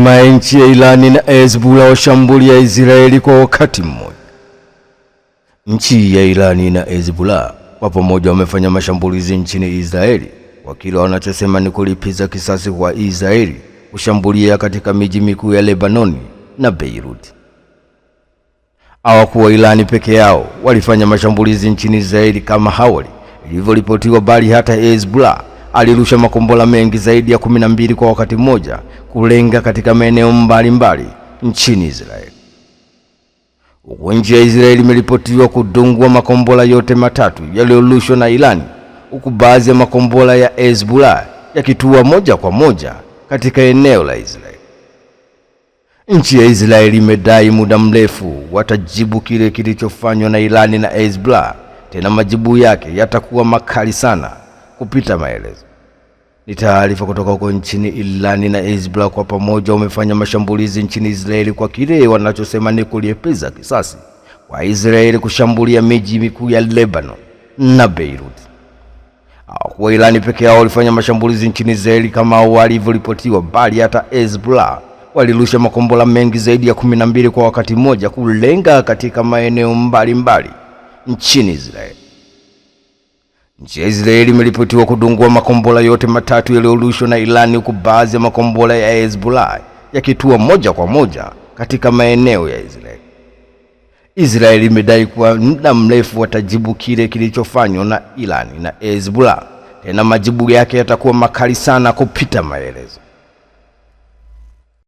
Hatimaye nchi ya Irani na Hezbollah washambulia Israeli kwa wakati mmoja. Nchi ya Irani na Hezbollah kwa pamoja wamefanya mashambulizi nchini Israeli kwa kile wanachosema ni kulipiza kisasi kwa Israeli kushambulia katika miji mikuu ya Lebanoni na Beirut. Hawakuwa Irani peke yao walifanya mashambulizi nchini Israeli kama awali ilivyoripotiwa, bali hata Hezbollah alirusha makombora mengi zaidi ya 12 kwa wakati mmoja kulenga katika maeneo mbalimbali nchini Israeli. Nchi ya Israeli imeripotiwa kudungwa makombora yote matatu yaliyorushwa na Irani, huku baadhi ya makombora ya Hezbollah yakitua moja kwa moja katika eneo la Israeli. Nchi ya Israeli imedai muda mrefu watajibu kile kilichofanywa na Irani na Hezbollah, tena majibu yake yatakuwa makali sana kupita maelezo. Ni taarifa kutoka huko nchini Irani na Hezbollah kwa pamoja wamefanya mashambulizi nchini Israeli kwa kile wanachosema ni kulipiza kisasi kwa Israeli kushambulia miji mikuu ya Lebanon na Beirut. Kwa Irani peke yao walifanya mashambulizi nchini Israeli kama awali ilivyoripotiwa, bali hata Hezbollah walirusha makombora mengi zaidi ya 12 kwa wakati mmoja kulenga katika maeneo mbalimbali nchini Israeli. Nchi ya Israeli imeripotiwa kudungua makombora yote matatu yaliyorushwa na Irani, huku baadhi ya makombora ya Hezbollah yakitua moja kwa moja katika maeneo ya Israeli. Israeli imedai kuwa muda mrefu watajibu kile kilichofanywa na Irani na Hezbollah, tena majibu yake yatakuwa makali sana kupita maelezo.